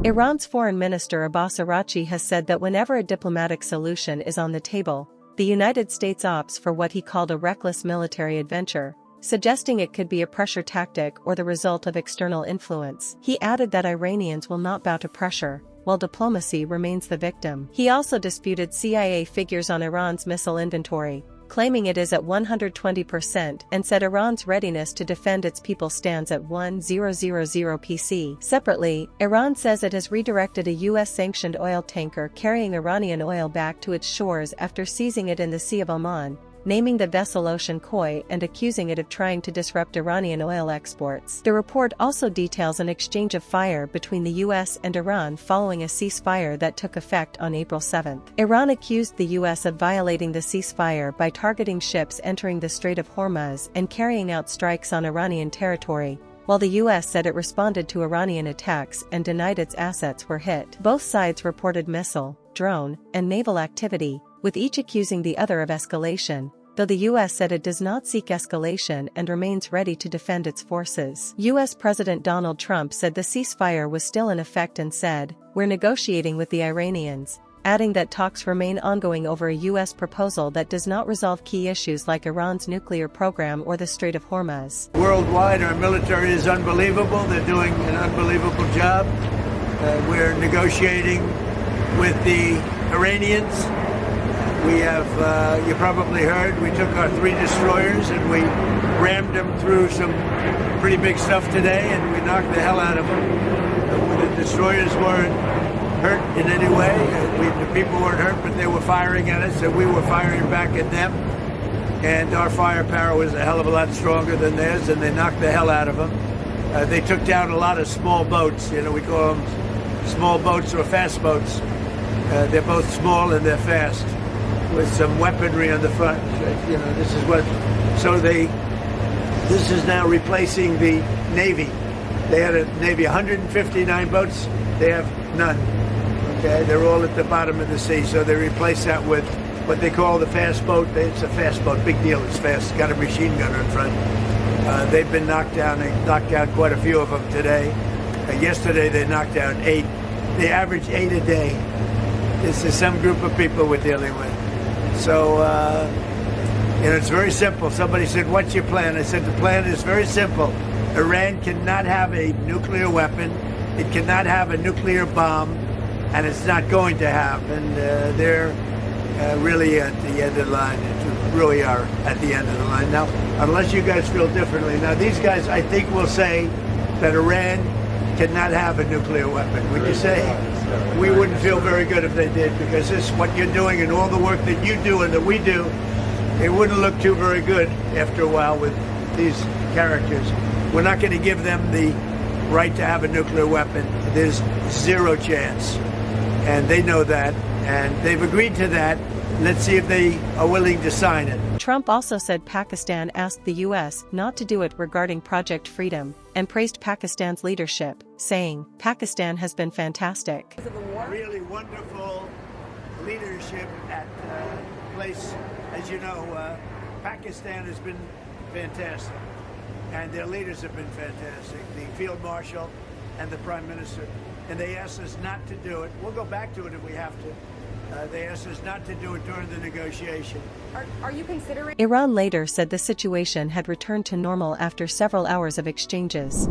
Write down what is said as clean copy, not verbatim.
Iran's Foreign Minister Abbas Araghchi has said that whenever a diplomatic solution is on the table, the United States opts for what he called a reckless military adventure, suggesting it could be a pressure tactic or the result of external influence. He added that Iranians will not bow to pressure, while diplomacy remains the victim. He also disputed CIA figures on Iran's missile inventory, claiming it is at 120%, and said Iran's readiness to defend its people stands at 1000 PC. Separately, Iran says it has redirected a US-sanctioned oil tanker carrying Iranian oil back to its shores after seizing it in the Sea of Oman, naming the vessel Ocean Koi and accusing it of trying to disrupt Iranian oil exports. The report also details an exchange of fire between the US and Iran following a ceasefire that took effect on April 7. Iran accused the US of violating the ceasefire by targeting ships entering the Strait of Hormuz and carrying out strikes on Iranian territory, while the US said it responded to Iranian attacks and denied its assets were hit. Both sides reported missile, drone, and naval activity, with each accusing the other of escalation, though the US said it does not seek escalation and remains ready to defend its forces. US President Donald Trump said the ceasefire was still in effect and said, "We're negotiating with the Iranians," adding that talks remain ongoing over a US proposal that does not resolve key issues like Iran's nuclear program or the Strait of Hormuz. Worldwide, our military is unbelievable. They're doing an unbelievable job. We're negotiating with the Iranians. We have, you probably heard, we took our 3 destroyers and we rammed them through some pretty big stuff today, and we knocked the hell out of them. The destroyers weren't hurt in any way. The people weren't hurt, but they were firing at us, and we were firing back at them. And our firepower was a hell of a lot stronger than theirs, and they knocked the hell out of them. They took down a lot of small boats. You know, we call them small boats or fast boats. They're both small and they're fast, with some weaponry on the front. You know, this is now replacing the Navy. They had a Navy 159 boats. They have none. Okay, they're all at the bottom of the sea, so they replace that with what they call the fast boat. It's a fast boat, big deal. It's fast. It's got a machine gun in front. They've been knocked down. They knocked out quite a few of them today. Yesterday they knocked out 8. They average 8 a day. This is some group of people we're dealing with. So, you know, it's very simple. Somebody said, "What's your plan?" I said, the plan is very simple. Iran cannot have a nuclear weapon. It cannot have a nuclear bomb, and it's not going to have. And they're really at the end of the line. They really are at the end of the line. Now, unless you guys feel differently. Now, these guys, I think, will say that Iran cannot have a nuclear weapon. Would you say? We wouldn't feel very good if they did, because this, what you're doing and all the work that you do and that we do, it wouldn't look too very good after a while with these characters. We're not going to give them the right to have a nuclear weapon. There's zero chance. And they know that, and they've agreed to that. Let's see if they are willing to sign it. Trump also said Pakistan asked the US not to do it regarding Project Freedom, and praised Pakistan's leadership, saying, "Pakistan has been fantastic." Really wonderful leadership at place. As you know, Pakistan has been fantastic, and their leaders have been fantastic. The Field Marshal and the Prime Minister. And they asked us not to do it. We'll go back to it if we have to. They asked us not to do it during the negotiation. Are you considering? Iran later said the situation had returned to normal after several hours of exchanges.